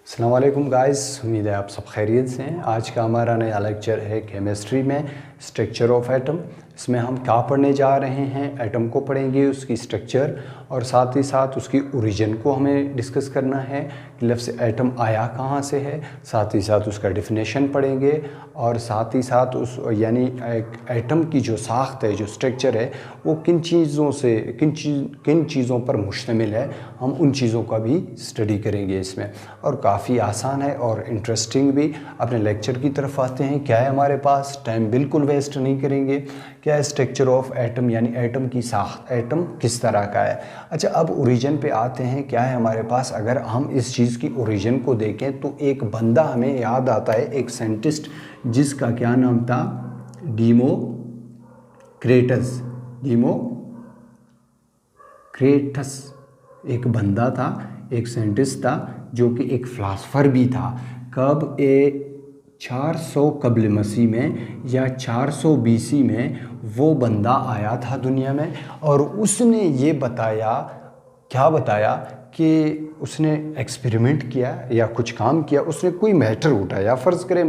अस्सलाम वालेकुम गाइस, उम्मीद है आप सब खैरियत से हैं। आज का हमारा नया लेक्चर है केमिस्ट्री में स्ट्रक्चर ऑफ एटम। इसमें हम क्या पढ़ने जा रहे हैं, एटम को पढ़ेंगे, उसकी स्ट्रक्चर और साथ ही साथ उसकी ओरिजिन को हमें डिस्कस करना है कि लफ्ज़ एटम आया कहाँ से है। साथ ही साथ उसका डिफिनेशन पढ़ेंगे और साथ ही साथ उस यानी एक एटम की जो साख्त है, जो स्ट्रक्चर है, वो किन चीज़ों पर मुश्तमिल है, हम उन चीज़ों का भी स्टडी करेंगे इसमें। और काफ़ी आसान है और इंटरेस्टिंग भी। अपने लेक्चर की तरफ आते हैं। क्या है हमारे पास, टाइम बिल्कुल वेस्ट नहीं करेंगे। क्या है स्ट्रक्चर ऑफ एटम, यानी एटम की साख्त, एटम किस तरह का है। अच्छा, अब ओरिजिन पे आते हैं। क्या है हमारे पास, अगर हम इस चीज़ की ओरिजिन को देखें तो एक बंदा हमें याद आता है, एक साइंटिस्ट जिसका क्या नाम था, डेमोक्रेटस एक बंदा था, एक साइंटिस्ट था जो कि एक फ़िलासफ़र भी था। कब, 400 कब्ल मसीह में या 400 बीसी में वो बंदा आया था दुनिया में और उसने ये बताया, क्या बताया कि उसने एक्सपेरिमेंट किया या कुछ काम किया। उसने कोई मैटर उठाया, फ़र्ज़ करें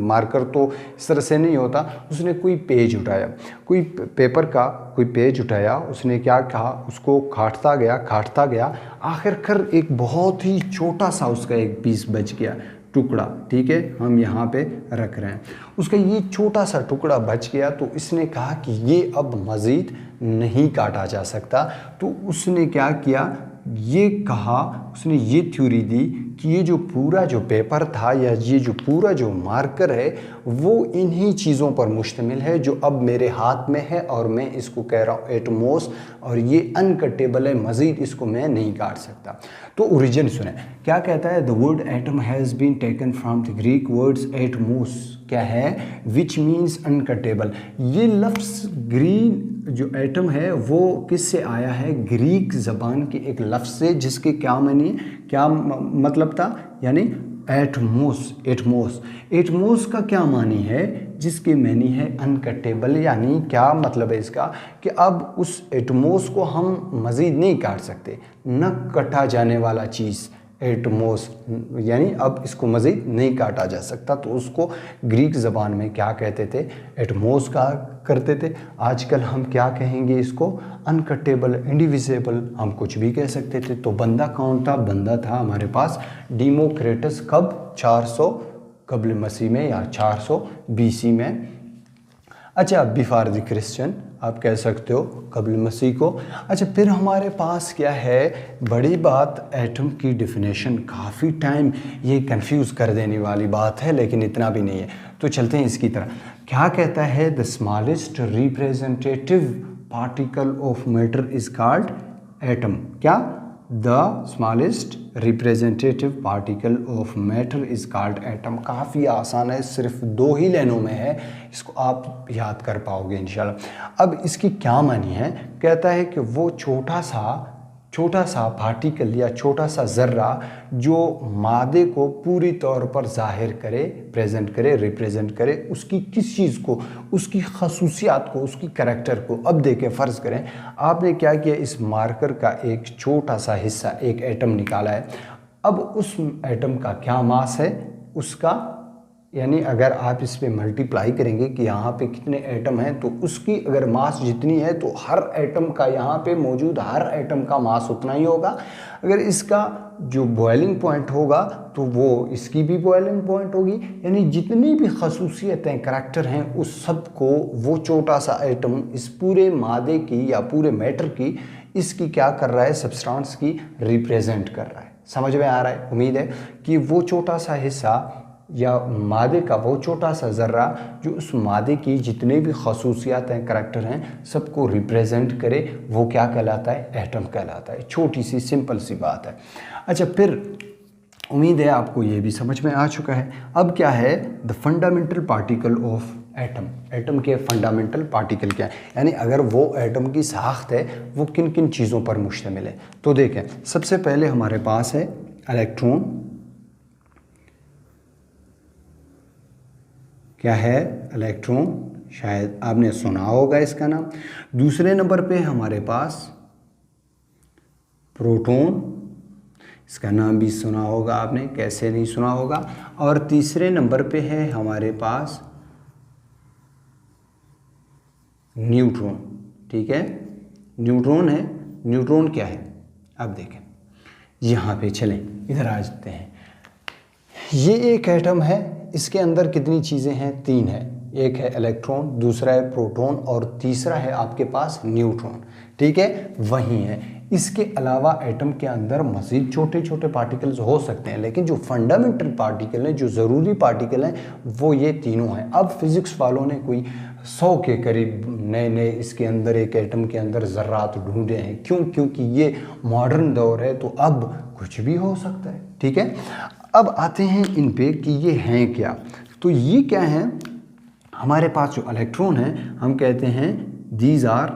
मार्कर तो इस तरह से नहीं होता, उसने कोई पेज उठाया, कोई पेपर का कोई पेज उठाया। उसने क्या कहा, उसको काटता गया, आखिरकार एक बहुत ही छोटा सा उसका एक पीस बच गया, टुकड़ा। ठीक है, हम यहाँ पे रख रहे हैं। उसका ये छोटा सा टुकड़ा बच गया तो इसने कहा कि ये अब मज़ीद नहीं काटा जा सकता। तो उसने क्या किया, ये कहा, उसने ये थ्योरी दी कि ये जो पूरा जो पेपर था या ये जो पूरा जो मार्कर है वो इन्हीं चीज़ों पर मुश्तमिल है जो अब मेरे हाथ में है और मैं इसको कह रहा हूँ एटमोस, और ये अनकटेबल है, मज़ीद इसको मैं नहीं काट सकता। तो ओरिजिन सुने क्या कहता है, the word atom has been taken from the Greek words atomos, क्या है, विच मीन्स अनकटेबल। ये लफ्ज़ ग्रीन जो एटम है वो किससे आया है, ग्रीक ज़बान के एक लफ्ज़ से जिसके क्या मतलब था, यानी एटमोस का क्या मानी है, जिसके मानी है अनकटेबल। यानी क्या मतलब है इसका कि अब उस एटमोस को हम मज़ीद नहीं काट सकते, न कटा जाने वाला चीज़ एटमोस, यानी अब इसको मज़ीद नहीं काटा जा सकता। तो उसको ग्रीक ज़बान में क्या कहते थे, एटमोस कहा करते थे। आजकल हम क्या कहेंगे इसको, अनकटेबल, इंडिविजिबल, हम कुछ भी कह सकते थे। तो बंदा कौन था, बंदा था हमारे पास डेमोक्रेटस। कब, 400 कब्ल मसीह में या 400 बीसी में। अच्छा, बिफोर द क्रिश्चियन आप कह सकते हो, कब्ल मसीह को। अच्छा, फिर हमारे पास क्या है, बड़ी बात, एटम की डिफिनेशन। काफ़ी टाइम ये कंफ्यूज कर देने वाली बात है, लेकिन इतना भी नहीं है। तो चलते हैं इसकी तरह। क्या कहता है, the smallest representative particle of matter is called atom. क्या, the smallest representative particle of matter is called atom. काफ़ी आसान है, सिर्फ 2 ही लाइनों में है, इसको आप याद कर पाओगे इंशाल्लाह। अब इसकी क्या मानी है, कहता है कि वो छोटा सा पार्टिकल या छोटा सा ज़र्रा जो मादे को पूरी तौर पर ज़ाहिर करे, प्रेजेंट करे, रिप्रेजेंट करे, उसकी किस चीज़ को, उसकी खसूसियात को, उसकी करैक्टर को। अब देखें, फ़र्ज़ करें आपने क्या किया, इस मार्कर का एक छोटा सा हिस्सा, एक एटम निकाला है। अब उस एटम का क्या मास है उसका, यानी अगर आप इस पे मल्टीप्लाई करेंगे कि यहाँ पे कितने एटम हैं, तो उसकी अगर मास जितनी है तो हर एटम का, यहाँ पे मौजूद हर एटम का मास उतना ही होगा। अगर इसका जो बॉइलिंग पॉइंट होगा तो वो इसकी भी बॉइलिंग पॉइंट होगी। यानी जितनी भी खसूसियतें, करैक्टर हैं, उस सब को वो छोटा सा एटम इस पूरे मादे की या पूरे मैटर की, इसकी क्या कर रहा है, सब्सटेंस की रिप्रेजेंट कर रहा है। समझ में आ रहा है, उम्मीद है कि वो छोटा सा हिस्सा या मादे का वो छोटा सा ज़र्रा जो उस मादे की जितने भी खसूसियात हैं, करैक्टर हैं, सबको रिप्रेजेंट करे, वो क्या कहलाता है, एटम कहलाता है। छोटी सी सिंपल सी बात है। अच्छा, फिर उम्मीद है आपको ये भी समझ में आ चुका है। अब क्या है, the fundamental particle of atom. Atom के फंडामेंटल पार्टिकल क्या है, यानी अगर वो एटम की साख्त है वो किन किन चीज़ों पर मुश्तमिल है। तो देखें, सबसे पहले हमारे पास है इलेक्ट्रॉन। क्या है, इलेक्ट्रॉन, शायद आपने सुना होगा इसका नाम। दूसरे नंबर पे हमारे पास प्रोटॉन। इसका नाम भी सुना होगा आपने, कैसे नहीं सुना होगा। और तीसरे नंबर पे है हमारे पास न्यूट्रॉन। ठीक है, न्यूट्रॉन है। न्यूट्रॉन क्या है, अब देखें, यहाँ पे चलें, इधर आ जाते हैं। ये एक एटम है, इसके अंदर कितनी चीज़ें हैं, 3 है। एक है इलेक्ट्रॉन, दूसरा है प्रोटॉन और तीसरा है आपके पास न्यूट्रॉन। ठीक है, वही है। इसके अलावा एटम के अंदर मज़ीद छोटे छोटे पार्टिकल्स हो सकते हैं, लेकिन जो फंडामेंटल पार्टिकल हैं, जो ज़रूरी पार्टिकल हैं, वो ये तीनों हैं। अब फिज़िक्स वालों ने कोई 100 के करीब नए नए इसके अंदर, एक एटम के अंदर ज़र्रात ढूंढे हैं। क्यों? क्योंकि ये मॉडर्न दौर है, तो अब कुछ भी हो सकता है। ठीक है, अब आते हैं इन पे कि ये हैं क्या। तो ये क्या हैं, हमारे पास जो इलेक्ट्रॉन है, हम कहते हैं these are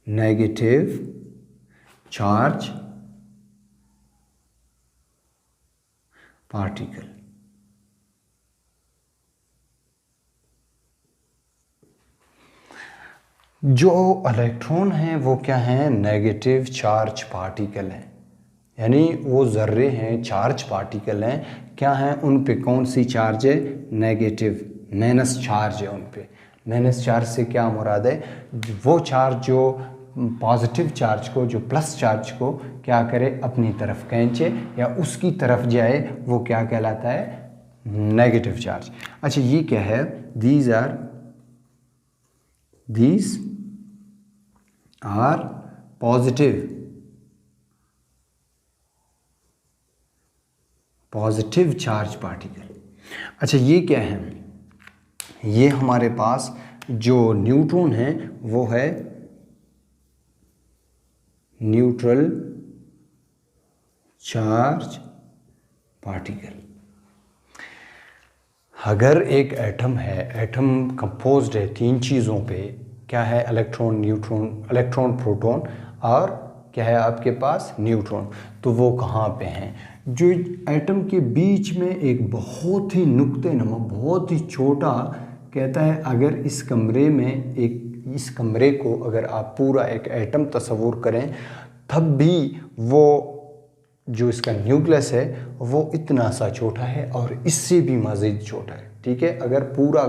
negative charge particle। जो इलेक्ट्रॉन हैं वो क्या हैं, नेगेटिव चार्ज पार्टिकल हैं, यानी वो ज़र्रे हैं, चार्ज पार्टिकल हैं। क्या हैं, उन पे कौन सी चार्ज है, नेगेटिव, माइनस चार्ज है उन पे। माइनस चार्ज से क्या मुराद है, वो चार्ज जो पॉजिटिव चार्ज को, जो प्लस चार्ज को क्या करे, अपनी तरफ खींचे या उसकी तरफ जाए, वो क्या कहलाता है, नेगेटिव चार्ज। अच्छा, ये क्या है, these are positive charge particle. अच्छा, ये क्या है, ये हमारे पास जो न्यूट्रॉन है वो है न्यूट्रल चार्ज पार्टिकल। अगर एक एटम है, एटम कंपोज्ड है 3 चीज़ों पे, क्या है, इलेक्ट्रॉन, न्यूट्रॉन, इलेक्ट्रॉन, प्रोटॉन और क्या है आपके पास, न्यूट्रॉन। तो वो कहाँ पे हैं, जो एटम के बीच में एक बहुत ही नुक्ते नमा, बहुत ही छोटा, कहता है अगर इस कमरे में इस कमरे को अगर आप पूरा एक एटम तस्वूर करें, तब भी वो जो इसका न्यूक्लियस है वो इतना सा छोटा है और इससे भी मज़ीद छोटा है। ठीक है, अगर पूरा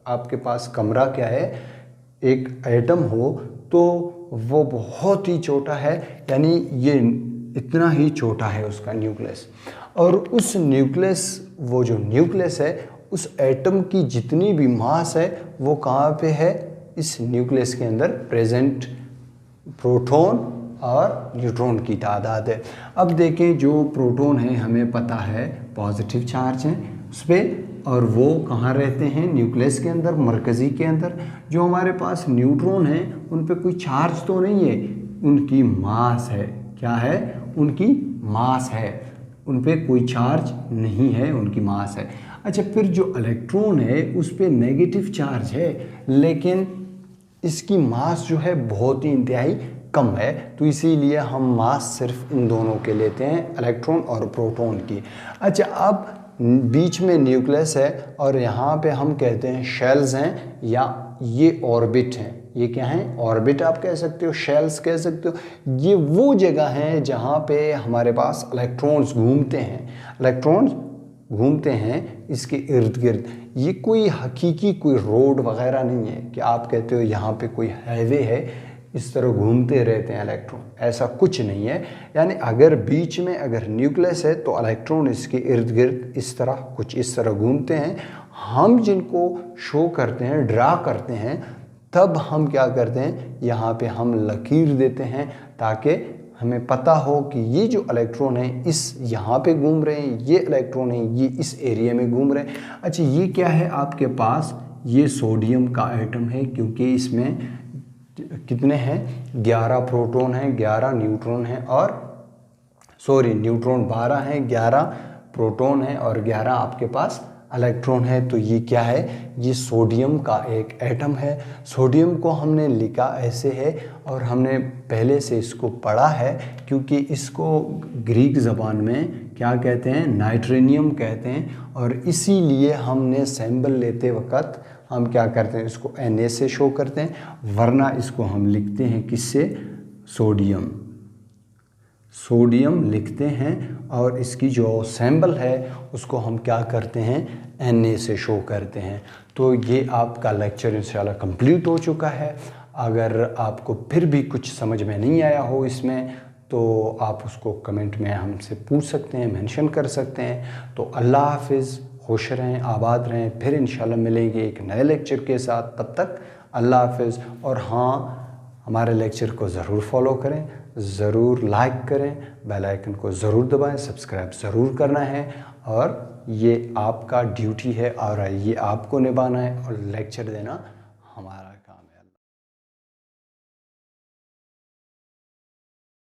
आपके पास कमरा क्या है, एक एटम हो, तो वो बहुत ही छोटा है, यानी ये इतना ही छोटा है उसका न्यूक्लियस। और उस न्यूक्लियस, वो जो न्यूक्लियस है, उस एटम की जितनी भी मास है वो कहाँ पे है, इस न्यूक्लियस के अंदर प्रेजेंट प्रोटॉन और न्यूट्रॉन की तादाद है। अब देखें, जो प्रोटॉन है हमें पता है पॉजिटिव चार्ज है उस पर, और वो कहाँ रहते हैं, न्यूक्लियस के अंदर, मरकज़ी के अंदर। जो हमारे पास न्यूट्रॉन है उन पे कोई चार्ज तो नहीं है, उनकी मास है। क्या है, उनकी मास है, उन पे कोई चार्ज नहीं है, उनकी मास है। अच्छा, फिर जो इलेक्ट्रॉन है उस पे नेगेटिव चार्ज है, लेकिन इसकी मास जो है बहुत ही इंतहाई कम है, तो इसीलिए हम मास सिर्फ इन दोनों के लेते हैं, इलेक्ट्रॉन और प्रोटॉन की। अच्छा, अब बीच में न्यूक्लियस है और यहाँ पे हम कहते हैं शेल्स हैं, या ये ऑर्बिट हैं। ये क्या हैं, ऑर्बिट आप कह सकते हो, शेल्स कह सकते हो। ये वो जगह हैं जहाँ पे हमारे पास इलेक्ट्रॉन्स घूमते हैं, इलेक्ट्रॉन्स घूमते हैं इसके इर्द गिर्द। ये कोई हकीकी कोई रोड वगैरह नहीं है कि आप कहते हो यहाँ पे कोई हाईवे है, इस तरह घूमते रहते हैं इलेक्ट्रॉन, ऐसा कुछ नहीं है। यानी अगर बीच में अगर न्यूक्लियस है तो इलेक्ट्रॉन इसके इर्द गिर्द इस तरह, कुछ इस तरह घूमते हैं। हम जिनको शो करते हैं, ड्रा करते हैं, तब हम क्या करते हैं, यहाँ पे हम लकीर देते हैं ताकि हमें पता हो कि ये जो इलेक्ट्रॉन है इस यहाँ पे घूम रहे हैं, ये इलेक्ट्रॉन है ये इस एरिया में घूम रहे हैं। अच्छा, ये क्या है आपके पास, ये सोडियम का एटम है, क्योंकि इसमें कितने हैं, 11 प्रोटॉन हैं, 11 न्यूट्रॉन हैं, और न्यूट्रॉन 12 हैं, 11 प्रोटॉन हैं और 11 आपके पास इलेक्ट्रॉन है। तो ये क्या है, ये सोडियम का एक एटम है। सोडियम को हमने लिखा ऐसे है और हमने पहले से इसको पढ़ा है, क्योंकि इसको ग्रीक ज़बान में क्या कहते हैं, नाइट्रेनियम कहते हैं। और इसीलिए हमने सैंपल लेते वक्त हम क्या करते हैं, इसको Na से शो करते हैं, वरना इसको हम लिखते हैं किससे, सोडियम, सोडियम लिखते हैं। और इसकी जो सैंपल है उसको हम क्या करते हैं, Na से शो करते हैं। तो ये आपका लेक्चर इंशाल्लाह कंप्लीट हो चुका है। अगर आपको फिर भी कुछ समझ में नहीं आया हो इसमें, तो आप उसको कमेंट में हमसे पूछ सकते हैं, मेंशन कर सकते हैं। तो अल्लाह हाफिज़, खुश रहें, आबाद रहें। फिर इंशाल्लाह मिलेंगे एक नए लेक्चर के साथ। तब तक अल्लाह हाफिज़। और हाँ, हमारे लेक्चर को ज़रूर फॉलो करें, ज़रूर लाइक करें, बेल आइकन को ज़रूर दबाएं, सब्सक्राइब ज़रूर करना है। और ये आपका ड्यूटी है और ये आपको निभाना है, और लेक्चर देना हमारा